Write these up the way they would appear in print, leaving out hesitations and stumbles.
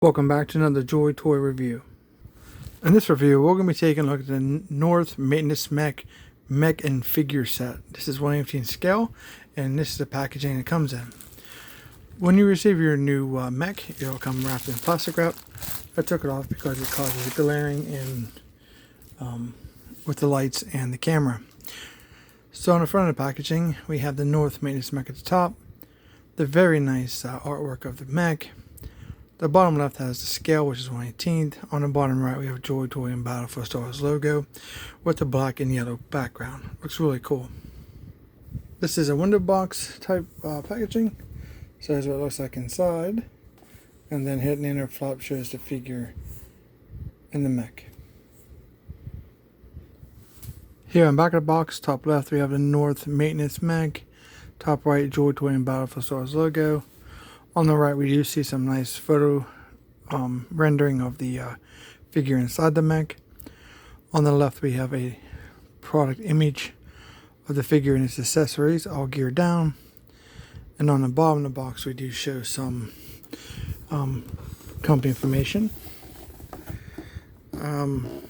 Welcome back to another Joytoy review. In this review, we're going to be taking a look at the North Maintenance Mech and figure set. This is 1/18 scale, and this is the packaging it comes in. When you receive your new mech, it'll come wrapped in plastic wrap. I took it off because it causes glaring in with the lights and the camera. So on the front of the packaging, we have the North Maintenance Mech at the top, the very nice artwork of the mech. The bottom left has the scale, which is 1/18. On the bottom right, we have Joytoy and Battle for Stars logo with the black and yellow background. Looks really cool. This is a window box type packaging. So here's what it looks like inside. And then hidden inner flap shows the figure in the mech. Here on the back of the box, top left, we have the North Maintenance Mech. Top right, Joytoy and Battle for Stars logo. On the right, we do see some nice photo rendering of the figure inside the mech. On the left, we have a product image of the figure and its accessories, all geared down. And on the bottom of the box, we do show some company information. Then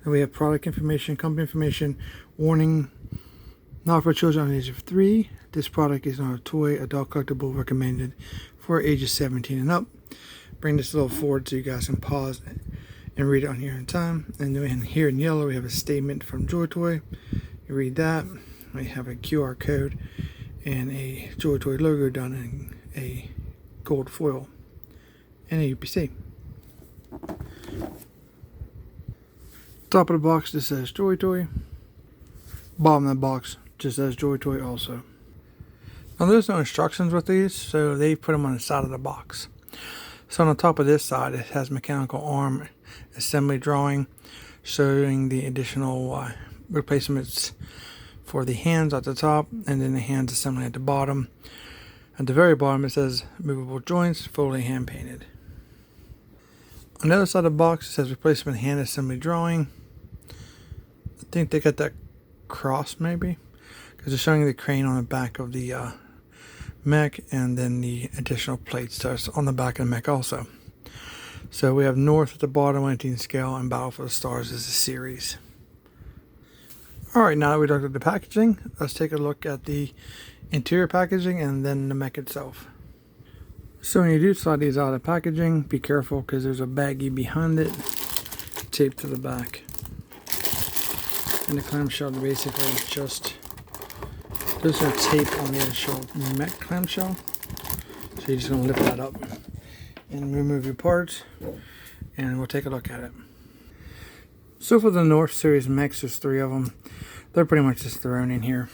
we have product information, company information, warning, not for children under the age of 3. This product is not a toy, adult collectible, recommended for ages 17 and up. Bring this a little forward so you guys can pause and read it on here in time. And then here in yellow, we have a statement from Joytoy. You read that. We have a QR code and a Joytoy logo done in a gold foil and a UPC. Top of the box, this says Joytoy. Bottom of the box just says Joytoy also. Now there's no instructions with these, so they put them on the side of the box. So on the top of this side, it has mechanical arm assembly drawing showing the additional replacements for the hands at the top and then the hands assembly at the bottom. At the very bottom it says movable joints, fully hand painted. On the other side of the box it says replacement hand assembly drawing. I think they got that cross maybe, because they're showing the crane on the back of the mech and then the additional plates that's on the back of the mech also. So we have North at the bottom, 1/18 scale, and Battle for the Stars is a series. Alright, now that we looked at the packaging, let's take a look at the interior packaging and then the mech itself. So when you do slide these out of the packaging, be careful because there's a baggie behind it taped to the back. And the clamshell basically just, there's no tape on the actual mech clamshell. So you're just going to lift that up and remove your parts and we'll take a look at it. So for the North Series mechs, there's 3 of them. They're pretty much just thrown in here.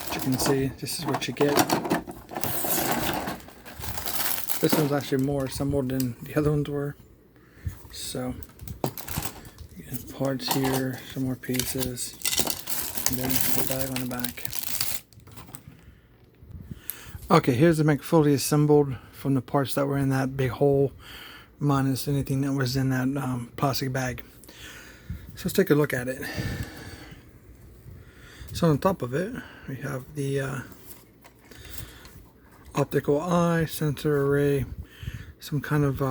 As you can see, this is what you get. This one's actually more assembled than the other ones were. So parts here, some more pieces, and then the bag on the back. Okay, here's the mech fully assembled from the parts that were in that big hole, minus anything that was in that plastic bag. So let's take a look at it. So on top of it, we have the optical eye, sensor array, some kind of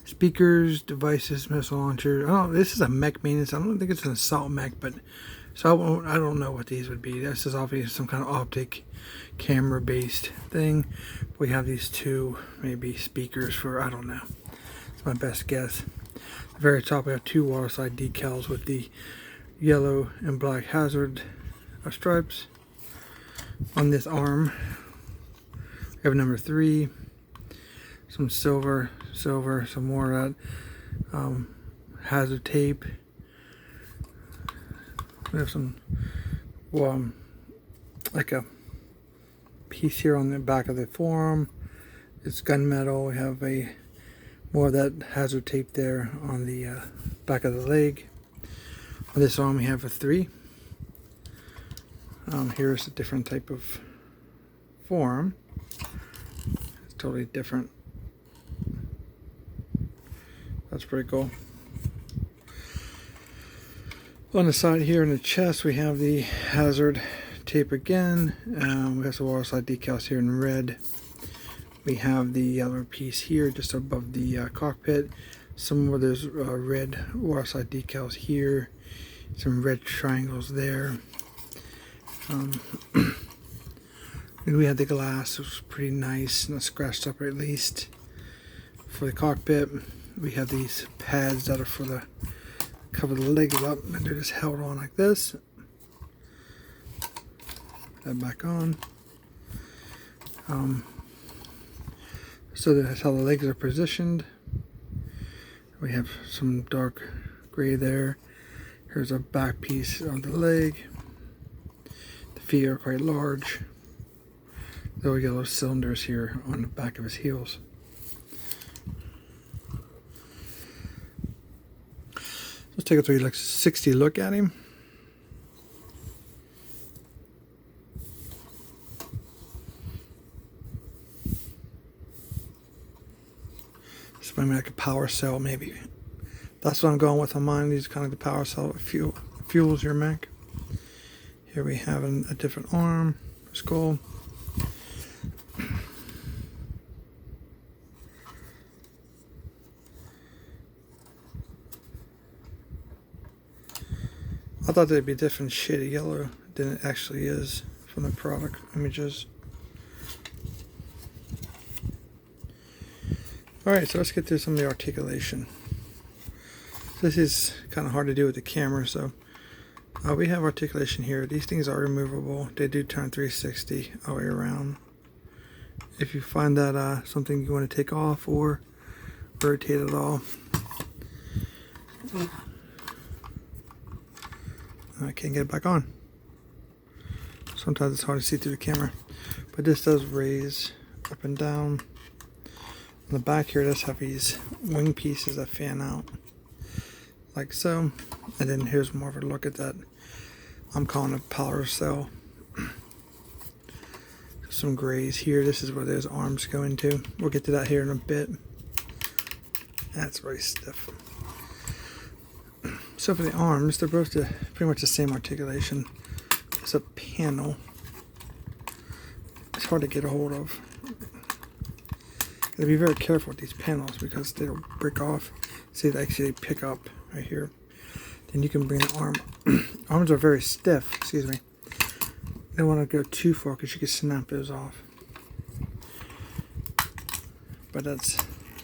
speakers, devices, missile launcher. This is a mech maintenance. I don't think it's an assault mech, but so I don't know what these would be. This is obviously some kind of optic camera based thing. We have these 2 maybe speakers for, I don't know. It's my best guess. At the very top we have 2 waterside decals with the yellow and black hazard stripes. On this arm we have number 3, some silver, some more of that hazard tape. We have some like a piece here on the back of the forearm. It's gunmetal. We have more of that hazard tape there on the back of the leg. On this arm we have a 3. Here's a different type of forearm. It's totally different. That's pretty cool. On the side here in the chest we have the hazard tape again. We have some waterside decals here in red. We have the yellow piece here just above the cockpit. Some where there's red waterside decals here. Some red triangles there. We had the glass, it was pretty nice, not scratched up at least. For the cockpit, we have these pads that are for the cover the legs up, and they're just held on like this. Put that back on. So that's how the legs are positioned. We have some dark gray there. Here's a back piece on the leg. The feet are quite large. There we got those cylinders here on the back of his heels. Let's take a 360 look at him. This might be like a power cell, maybe. That's what I'm going with on mine. These are kind of the power cell that fuels your mech. Here we have a different arm, skull. I thought they'd be a different shade of yellow than it actually is from the product images. Alright, so let's get through some of the articulation. This is kind of hard to do with the camera, so we have articulation here. These things are removable. They do turn 360 all the way around. If you find that something you want to take off or rotate it all. I can't get it back on. Sometimes it's hard to see through the camera. But this does raise up and down. On the back here, it does have these wing pieces that fan out. Like so. And then here's more of a look at that. I'm calling it power cell. Some grays here. This is where those arms go into. We'll get to that here in a bit. That's very stiff. So for the arms, they're both pretty much the same articulation. It's a panel. It's hard to get a hold of. Gotta be very careful with these panels because they'll break off. See, they actually pick up right here. Then you can bring the arm. Arms are very stiff. Excuse me. You don't want to go too far because you can snap those off. But that's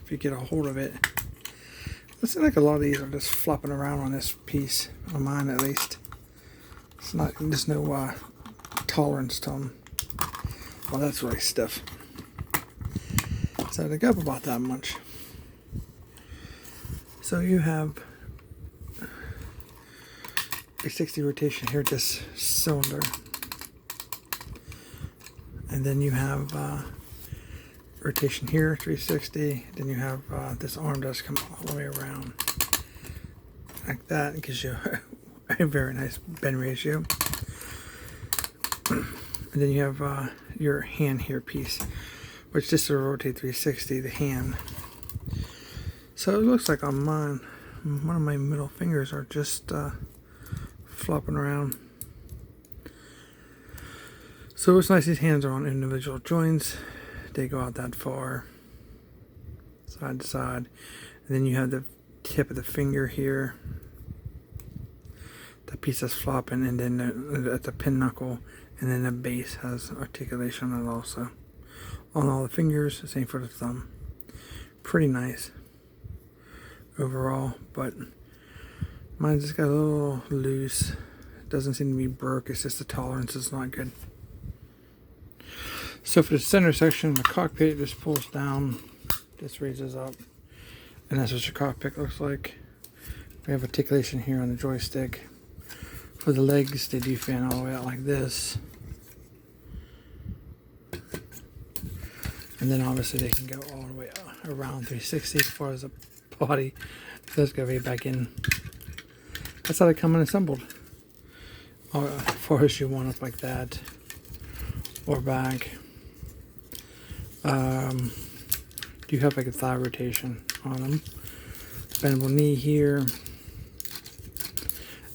if you get a hold of it. Looks like a lot of these are just flopping around on this piece, on mine at least. It's not, there's no tolerance to them. Well, that's really stiff. So they go up about that much. So you have a 60 rotation here, this cylinder. And then you have rotation here, 360. Then you have this arm does come all the way around like that. It gives you a very nice bend ratio. And then you have your hand here piece, which just to rotate 360 the hand. So it looks like on mine, one of my middle fingers are just flopping around. So it's nice these hands are on individual joints. They go out that far, side to side. And then you have the tip of the finger here. That piece that's flopping, and then at the pin knuckle, and then the base has articulation on it also. On all the fingers, same for the thumb. Pretty nice overall, but mine just got a little loose. It doesn't seem to be broke, it's just the tolerance is not good. So for the center section, the cockpit just pulls down, this raises up, and that's what your cockpit looks like. We have articulation here on the joystick. For the legs, they do fan all the way out like this. And then obviously they can go all the way around 360 as far as the body. So let's go right back in. That's how they come in assembled. As far as you want up like that, or back. Do you have like a thigh rotation on them? Bendable knee here,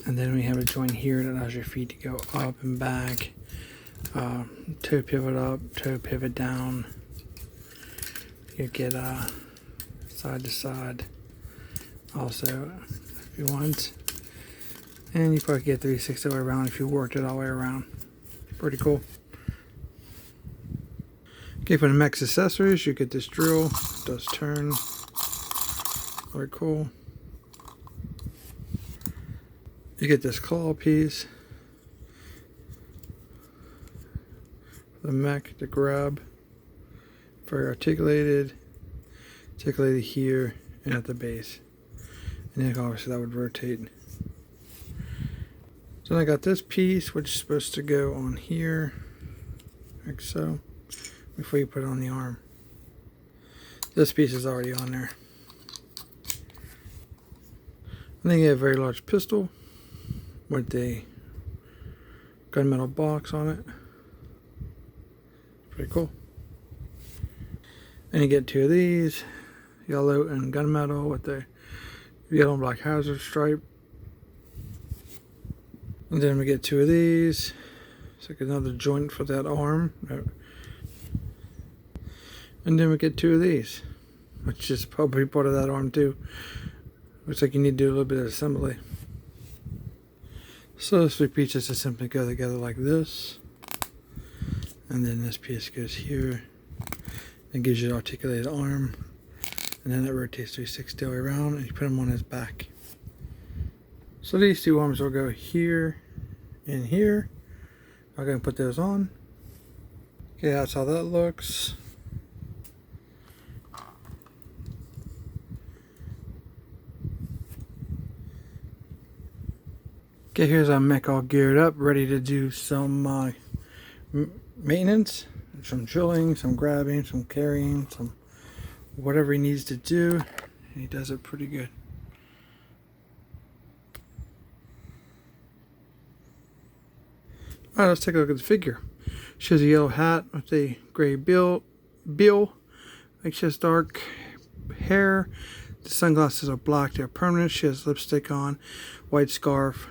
and then we have a joint here that allows your feet to go up and back. Toe pivot up, toe pivot down, You get side to side also if you want. And you probably get 360 all the way around if you worked it all the way around. Pretty cool. Okay, for the mech's accessories, you get this drill. It does turn. Very cool. You get this claw piece for the mech to grab. Very articulated. Articulated here and at the base. And then obviously that would rotate. So then I got this piece, which is supposed to go on here, like so, before you put it on the arm. This piece is already on there. And then you have a very large pistol with a gunmetal box on it. Pretty cool. And you get two of these, yellow and gunmetal with the yellow and black hazard stripe. And then we get two of these. It's like another joint for that arm. And then we get two of these, which is probably part of that arm too. Looks like you need to do a little bit of assembly. So those three pieces just simply go together like this. And then this piece goes here. And gives you an articulated arm. And then it rotates 360 all the way around and you put them on his back. So these two arms will go here and here. I'm going to put those on. Okay, that's how that looks. Okay, here's our mech all geared up, ready to do some maintenance. Some drilling, some grabbing, some carrying, some whatever he needs to do. And he does it pretty good. Alright, let's take a look at the figure. She has a yellow hat with a gray bill. Like she has dark hair. The sunglasses are black, they're permanent. She has lipstick on, white scarf,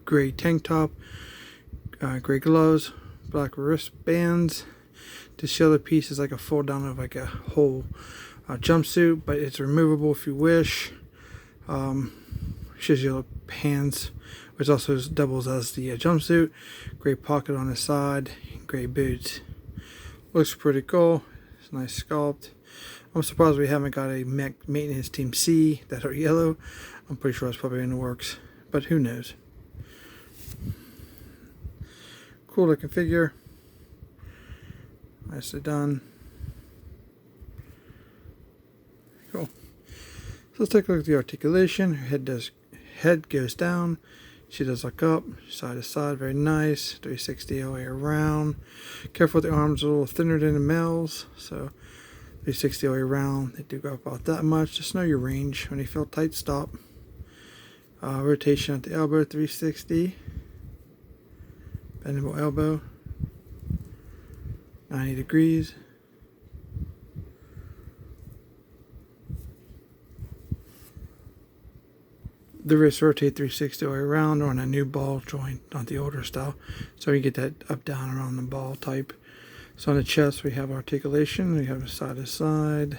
gray tank top, gray gloves, black wristbands. The shoulder piece is like a fold down of like a whole jumpsuit, but it's removable if you wish. She has yellow pants, which also doubles as the jumpsuit. Gray pocket on the side, gray boots. Looks pretty cool. It's a nice sculpt. I'm surprised we haven't got a mech maintenance team C that are yellow. I'm pretty sure it's probably in the works, but who knows. Cool looking figure. Nicely done. Cool. So let's take a look at the articulation. Her head goes down. She does look up, side to side, very nice. 360 all the way around. Careful with the arms, a little thinner than the males, so 360 all the way around. They do go up about that much. Just know your range. When you feel tight, stop. Rotation at the elbow, 360. Bendable elbow, 90 degrees. The wrists rotate 360 all the way around on a new ball joint, not the older style. So you get that up, down, around the ball type. So on the chest, we have articulation. We have side to side.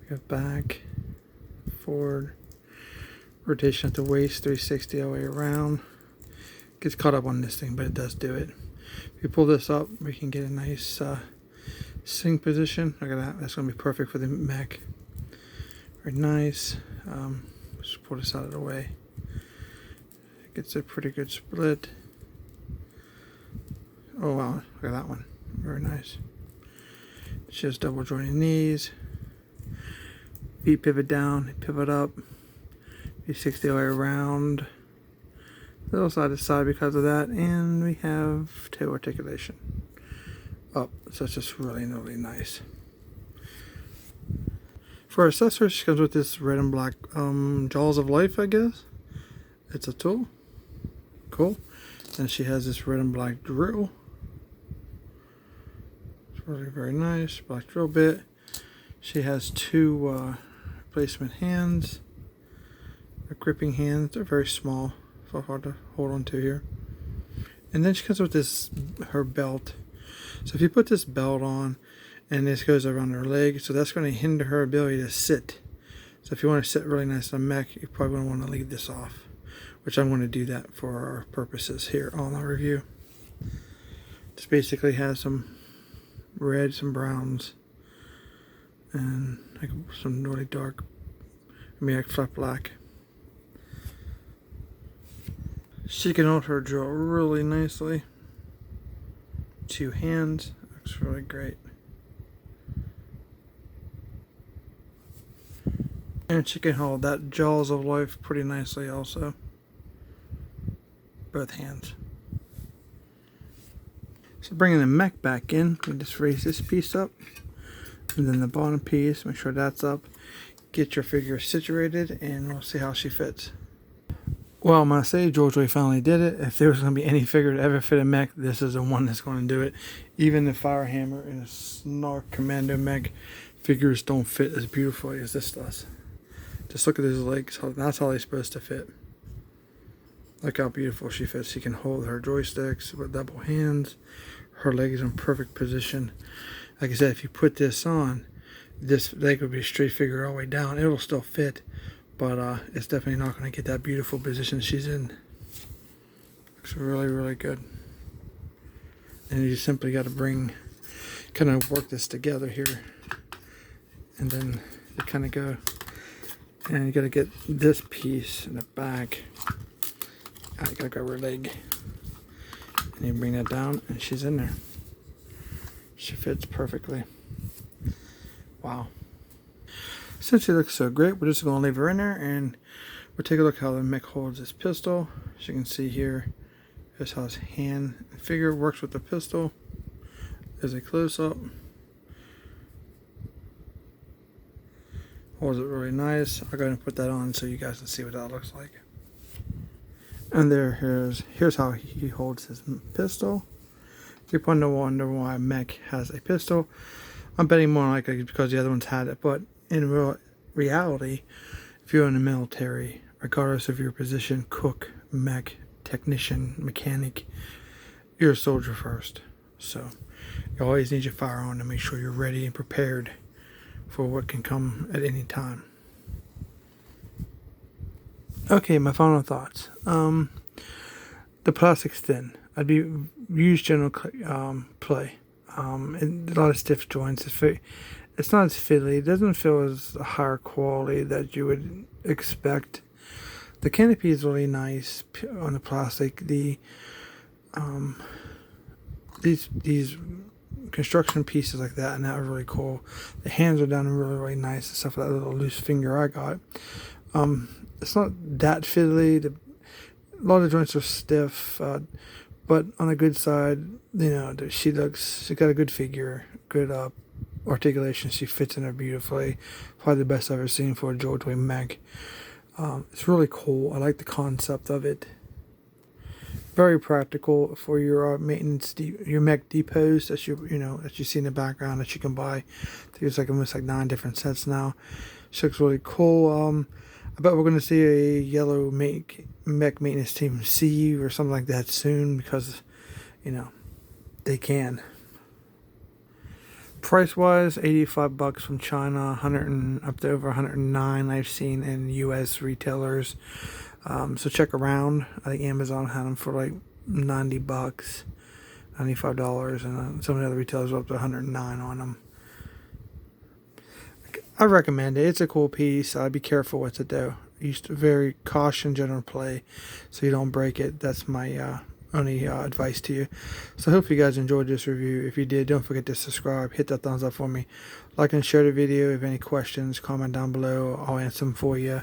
We have back, forward. Rotation at the waist, 360 all the way around. Gets caught up on this thing, but it does do it. If you pull this up, we can get a nice sink position. Look at that. That's going to be perfect for the mech. Very nice. Just pull this out of the way. It gets a pretty good split. Oh wow, look at that one. Very nice. She has double jointed knees. Feet pivot down, pivot up. 360 all the way around. A little side to side because of that. And we have toe articulation. Up. So it's just really, really nice. For accessories, she comes with this red and black Jaws of Life, I guess. It's a tool. Cool. And she has this red and black drill. It's really very nice. Black drill bit. She has two replacement hands. They're gripping hands. They're very small. So hard to hold on to here. And then she comes with this, her belt. So if you put this belt on, and this goes around her leg, so that's going to hinder her ability to sit. So if you want to sit really nice on a mech, you probably want to leave this off, which I'm going to do that for our purposes here on our review. Just basically has some red, some browns, and like some really dark, like flat black. She can hold her drill really nicely. 2 hands, looks really great. And she can hold that Jaws of Life pretty nicely also. Both hands. So bringing the mech back in, we just raise this piece up. And then the bottom piece, make sure that's up. Get your figure situated and we'll see how she fits. Well, I'm going to say Joytoy finally did it. If there was going to be any figure to ever fit a mech, this is the one that's going to do it. Even the Firehammer and a Snark Commando mech figures don't fit as beautifully as this does. Just look at his legs. That's how they're supposed to fit. Look how beautiful she fits. She can hold her joysticks with double hands. Her leg is in perfect position. Like I said, if you put this on, this leg would be a straight figure all the way down. It'll still fit, but it's definitely not going to get that beautiful position she's in. Looks really, really good. And you just simply got to kind of work this together here. And then you kind of go, and you got to get this piece in the back. I got to grab her leg. And you bring that down, and she's in there. She fits perfectly. Wow. Since she looks so great, we're just going to leave her in there, and we'll take a look how the mech holds his pistol. As you can see here, here's how his hand and figure works with the pistol. There's a close-up. Holds it really nice. I'll go ahead and put that on so you guys can see what that looks like. And here's how he holds his pistol. You're probably to wonder why mech has a pistol. I'm betting more likely because the other ones had it, but in reality, if you're in the military, regardless of your position, cook, mech, technician, mechanic, you're a soldier first. So you always need your firearm to make sure you're ready and prepared for what can come at any time. Okay, my final thoughts. The plastic's thin. I'd use general play. And a lot of stiff joints. It's not as fiddly. It doesn't feel as higher quality that you would expect. The canopy is really nice on the plastic. These construction pieces like that and that are really cool. The hands are done really, really nice, except for that little loose finger I got. It's not that fiddly. A lot of joints are stiff, but on the good side, you know, she's got a good figure, good articulation. She fits in there beautifully. Probably the best I've ever seen for a Joytoy mech. It's really cool. I like the concept of it. Very practical for your maintenance, your mech depots that you see in the background that you can buy. I think it's like almost like 9 different sets now. She looks really cool. I bet we're going to see a yellow mech maintenance team see you or something like that soon because, they can. Price wise, $85 from China, 100 and up to over 109 I've seen in U.S. retailers. So check around. I think Amazon had them for like $90, $95, and some of the other retailers are up to 109 on them. I recommend it. It's a cool piece. I'd be careful with it though. Very caution general play so you don't break it. That's my only advice to you. So I hope you guys enjoyed this review. If you did, don't forget to subscribe. Hit that thumbs up for me. Like and share the video. If you have any questions, comment down below. I'll answer them for you.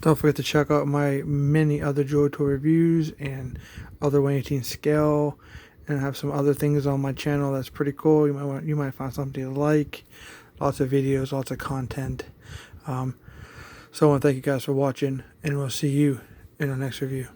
Don't forget to check out my many other Joytoy reviews and other 1/18 scale. And I have some other things on my channel that's pretty cool. You might find something you like. Lots of videos, lots of content. So I want to thank you guys for watching, and we'll see you in our next review.